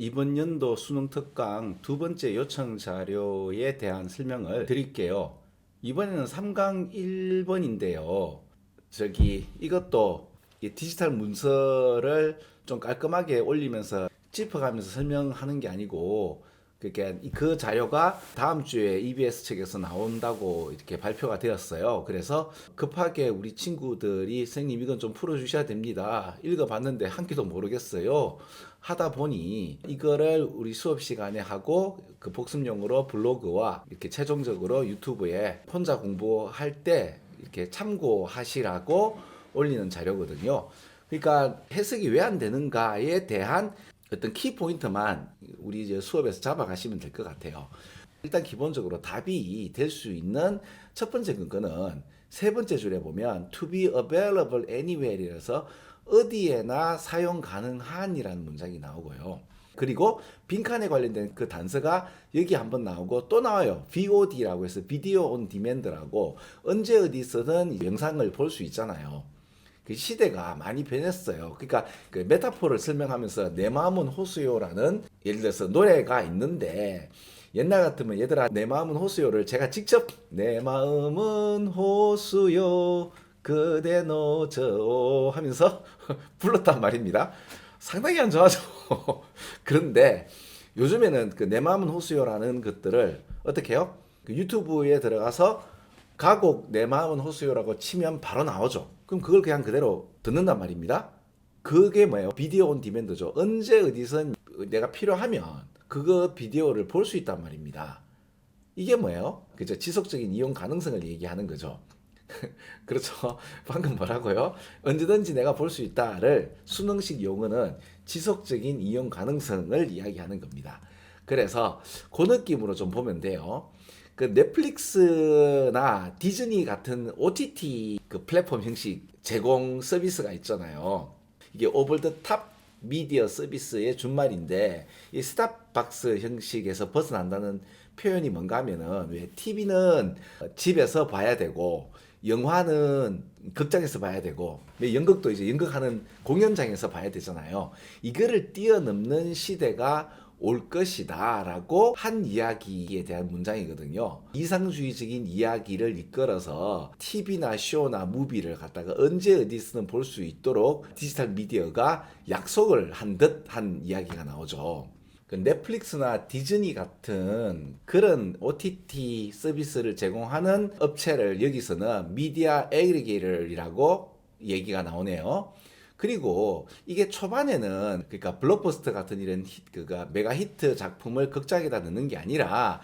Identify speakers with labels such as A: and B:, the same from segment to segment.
A: 이번 연도 수능 특강 두 번째 요청 자료에 대한 설명을 드릴게요. 이번에는 3강 1번인데요. 이것도 이 디지털 문서를 좀 깔끔하게 올리면서 짚어가면서 설명하는 게 아니고, 그러니까 그 자료가 다음 주에 EBS 책에서 나온다고 이렇게 발표가 되었어요. 그래서 급하게 우리 친구들이 선생님 이건 좀 풀어주셔야 됩니다. 읽어봤는데 한 개도 모르겠어요. 하다 보니 이거를 우리 수업 시간에 하고 그 복습용으로 블로그와 이렇게 최종적으로 유튜브에 혼자 공부할 때 이렇게 참고하시라고 올리는 자료거든요. 그러니까 해석이 왜 안 되는가에 대한 어떤 키 포인트만 우리 이제 수업에서 잡아가시면 될 것 같아요. 일단 기본적으로 답이 될 수 있는 첫 번째 근거는 세 번째 줄에 보면 to be available anywhere이라서 어디에나 사용 가능한이라는 문장이 나오고요. 그리고 빈칸에 관련된 그 단서가 여기 한번 나오고 또 나와요. VOD라고 해서 비디오 온 디맨드라고 언제 어디서든 영상을 볼 수 있잖아요. 그 시대가 많이 변했어요. 그러니까 그 메타포를 설명하면서 내 마음은 호수요라는 예를 들어서 노래가 있는데 옛날 같으면 얘들아 내 마음은 호수요를 제가 직접 내 마음은 호수요 그대 놓저 하면서 불렀단 말입니다. 상당히 안 좋아져. 그런데 요즘에는 그 내 마음은 호수요라는 것들을 어떻게 해요? 그 유튜브에 들어가서 가곡 내 마음은 호수요라고 치면 바로 나오죠. 그럼 그걸 그냥 그대로 듣는단 말입니다. 그게 뭐예요? 비디오 온 디맨드죠. 언제 어디선 내가 필요하면 그거 비디오를 볼 수 있단 말입니다. 이게 뭐예요? 그죠? 지속적인 이용 가능성을 얘기하는 거죠. 그렇죠. 방금 뭐라고요? 언제든지 내가 볼 수 있다를 수능식 용어는 지속적인 이용 가능성을 이야기하는 겁니다. 그래서 그 느낌으로 좀 보면 돼요. 그 넷플릭스나 디즈니 같은 OTT 그 플랫폼 형식 제공 서비스가 있잖아요. 이게 오버 더 탑 미디어 서비스의 준말인데 이 스탑박스 형식에서 벗어난다는 표현이 뭔가 하면은 왜 TV는 집에서 봐야 되고 영화는 극장에서 봐야 되고 연극도 이제 연극하는 공연장에서 봐야 되잖아요. 이거를 뛰어넘는 시대가 올 것이다 라고 한 이야기에 대한 문장이거든요. 이상주의적인 이야기를 이끌어서 TV나 쇼나 무비를 갖다가 언제 어디서든 볼 수 있도록 디지털 미디어가 약속을 한 듯 한 이야기가 나오죠. 그 넷플릭스나 디즈니 같은 그런 OTT 서비스를 제공하는 업체를 여기서는 미디어 애그리게이터이라고 얘기가 나오네요. 그리고 이게 초반에는 그러니까 블록버스터 같은 이런 그가 메가 히트 작품을 극장에다 넣는 게 아니라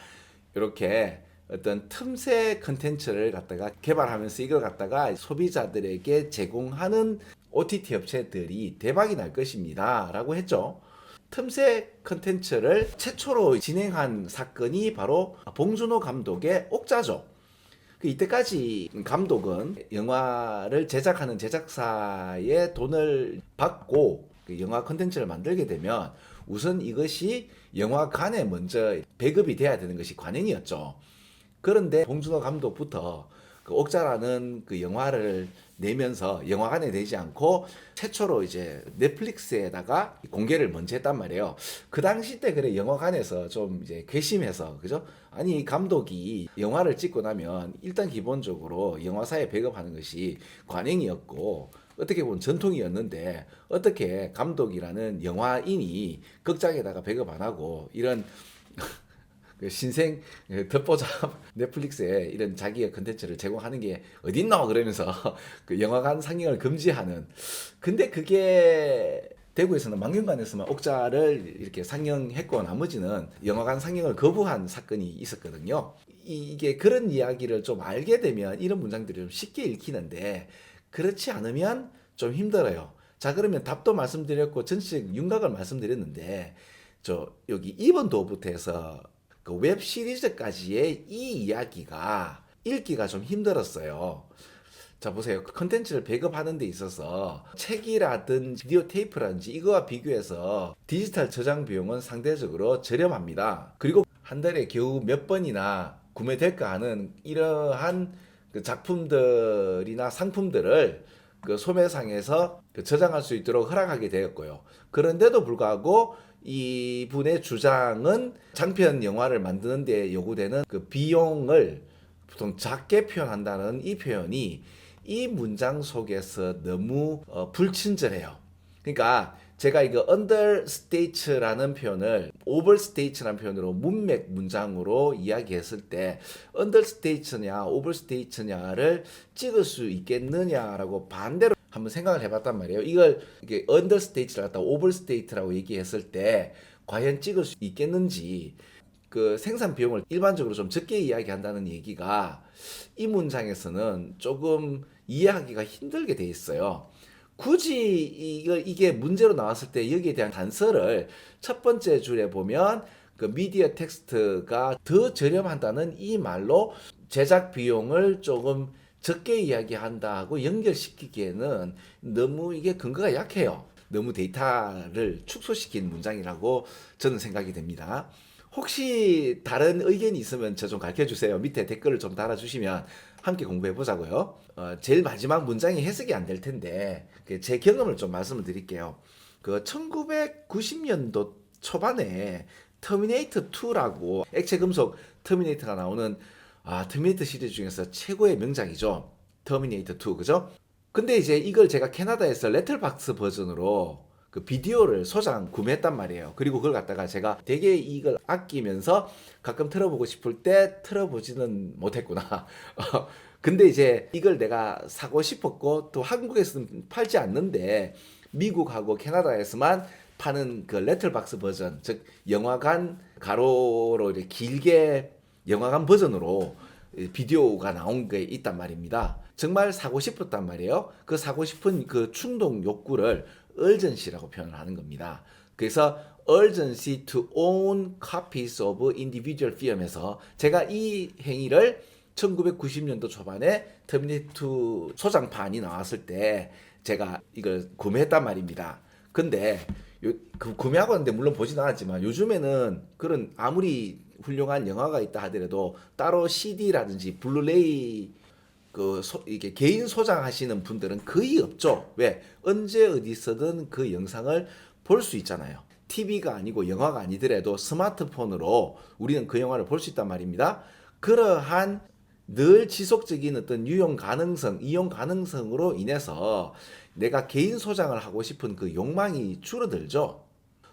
A: 이렇게 어떤 틈새 컨텐츠를 갖다가 개발하면서 이걸 갖다가 소비자들에게 제공하는 OTT 업체들이 대박이 날 것입니다. 라고 했죠. 틈새 컨텐츠를 최초로 진행한 사건이 바로 봉준호 감독의 옥자죠. 그 이때까지 감독은 영화를 제작하는 제작사의 돈을 받고 그 영화 컨텐츠를 만들게 되면 우선 이것이 영화관에 먼저 배급이 돼야 되는 것이 관행이었죠. 그런데 봉준호 감독부터 그 옥자라는 그 영화를 내면서 영화관에 내지 않고 최초로 이제 넷플릭스에다가 공개를 먼저 했단 말이에요. 그 당시 때 그래 영화관에서 좀 이제 괘씸해서 그죠? 아니 감독이 영화를 찍고 나면 일단 기본적으로 영화사에 배급하는 것이 관행이었고 어떻게 보면 전통이었는데 어떻게 감독이라는 영화인이 극장에다가 배급 안 하고 이런 그 신생 듣보잡 넷플릭스에 이런 자기의 컨텐츠를 제공하는 게 어딨노 그러면서 그 영화관 상영을 금지하는. 근데 그게 대구에서는 망경관에서만 옥자를 이렇게 상영했고 나머지는 영화관 상영을 거부한 사건이 있었거든요. 이게 그런 이야기를 좀 알게 되면 이런 문장들이 좀 쉽게 읽히는데 그렇지 않으면 좀 힘들어요. 자, 그러면 답도 말씀드렸고 전체적 윤곽을 말씀드렸는데 저 여기 2번 도부터 해서 그 웹 시리즈까지의 이 이야기가 읽기가 좀 힘들었어요. 자, 보세요. 그 컨텐츠를 배급하는 데 있어서 책이라든지 비디오 테이프라든지 이거와 비교해서 디지털 저장 비용은 상대적으로 저렴합니다. 그리고 한 달에 겨우 몇 번이나 구매될까 하는 이러한 그 작품들이나 상품들을 그 소매상에서 그 저장할 수 있도록 허락하게 되었고요. 그런데도 불구하고 이분의 주장은 장편 영화를 만드는 데 요구되는 그 비용을 보통 작게 표현한다는 이 표현이 이 문장 속에서 너무 불친절해요. 그러니까 제가 이거 understate라는 표현을 overstate라는 표현으로 문맥 문장으로 이야기했을 때 understate냐 overstate냐를 찍을 수 있겠느냐라고 반대로 한번 생각을 해봤단 말이에요. 이걸 이게 understate를 갖다 overstate라고 얘기했을 때 과연 찍을 수 있겠는지, 그 생산 비용을 일반적으로 좀 적게 이야기한다는 얘기가 이 문장에서는 조금 이해하기가 힘들게 돼 있어요. 굳이 이게 문제로 나왔을 때 여기에 대한 단서를 첫 번째 줄에 보면 그 미디어 텍스트가 더 저렴한다는 이 말로 제작 비용을 조금 적게 이야기한다고 연결시키기에는 너무 이게 근거가 약해요. 너무 데이터를 축소시킨 문장이라고 저는 생각이 됩니다. 혹시 다른 의견이 있으면 저 좀 가르쳐 주세요. 밑에 댓글을 좀 달아주시면 함께 공부해 보자고요. 제일 마지막 문장이 해석이 안 될 텐데 제 경험을 좀 말씀을 드릴게요. 그 1990년도 초반에 터미네이터 2라고 액체 금속 터미네이터가 나오는 터미네이터 시리즈 중에서 최고의 명작이죠. 터미네이터 2, 그죠? 근데 이제 이걸 제가 캐나다에서 레틀박스 버전으로 그 비디오를 소장 구매했단 말이에요. 그리고 그걸 갖다가 제가 되게 이걸 아끼면서 가끔 틀어보고 싶을 때 틀어보지는 못했구나. 근데 이제 이걸 내가 사고 싶었고 또 한국에서는 팔지 않는데 미국하고 캐나다에서만 파는 그 레틀박스 버전, 즉 영화관 가로로 이렇게 길게 영화관 버전으로 비디오가 나온 게 있단 말입니다. 정말 사고 싶었단 말이에요. 그 사고 싶은 그 충동 욕구를 urgency라고 표현을 하는 겁니다. 그래서 urgency to own copies of individual film에서 제가 이 행위를 1990년도 초반에 터미네이터 소장판이 나왔을 때 제가 이걸 구매했단 말입니다. 근데 그 구매하고 있는데 물론 보진 않았지만 요즘에는 그런 아무리 훌륭한 영화가 있다 하더라도 따로 CD라든지 블루레이 이게 개인 소장하시는 분들은 거의 없죠. 왜? 언제 어디서든 그 영상을 볼 수 있잖아요. TV가 아니고 영화가 아니더라도 스마트폰으로 우리는 그 영화를 볼 수 있단 말입니다. 그러한 늘 지속적인 어떤 이용 가능성으로 인해서 내가 개인 소장을 하고 싶은 그 욕망이 줄어들죠.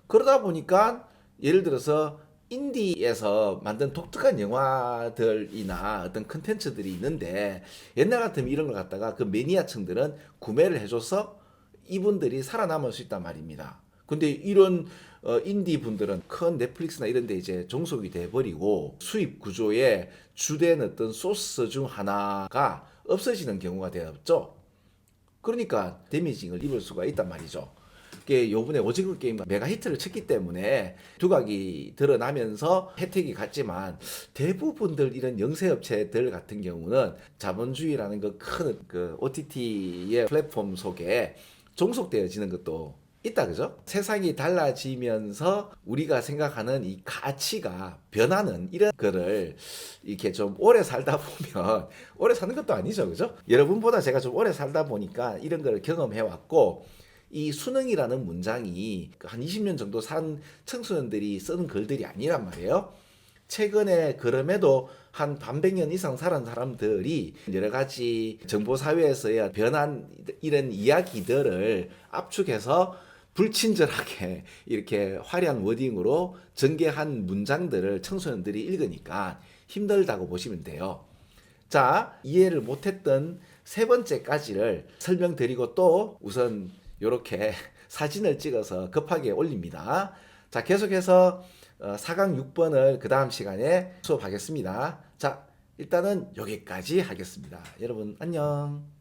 A: 그러다 보니까 예를 들어서 인디에서 만든 독특한 영화들이나 어떤 컨텐츠들이 있는데 옛날 같으면 이런 걸 갖다가 그 매니아층들은 구매를 해줘서 이분들이 살아남을 수 있단 말입니다. 근데 이런 인디 분들은 큰 넷플릭스나 이런 데 이제 종속이 돼버리고 수입 구조의 주된 어떤 소스 중 하나가 없어지는 경우가 되었죠. 그러니까 데미징을 입을 수가 있단 말이죠. 요번에 오징어 게임과 메가 히트를 쳤기 때문에 두각이 드러나면서 혜택이 갔지만 대부분들 이런 영세업체들 같은 경우는 자본주의라는 큰 그 OTT의 플랫폼 속에 종속되어지는 것도 있다, 그죠? 세상이 달라지면서 우리가 생각하는 이 가치가 변하는 이런 거를 이렇게 좀 오래 살다 보면 오래 사는 것도 아니죠, 그죠? 여러분보다 제가 좀 오래 살다 보니까 이런 걸 경험해 왔고 이 수능이라는 문장이 한 20년 정도 산 청소년들이 쓰는 글들이 아니란 말이에요. 최근에 그럼에도 한 반백년 이상 살은 사람들이 여러 가지 정보사회에서의 변한 이런 이야기들을 압축해서 불친절하게 이렇게 화려한 워딩으로 전개한 문장들을 청소년들이 읽으니까 힘들다고 보시면 돼요. 자, 이해를 못했던 세 번째까지를 설명드리고 또 우선 이렇게 사진을 찍어서 급하게 올립니다. 자, 계속해서 4강 6번을 그 다음 시간에 수업하겠습니다. 자, 일단은 여기까지 하겠습니다. 여러분 안녕.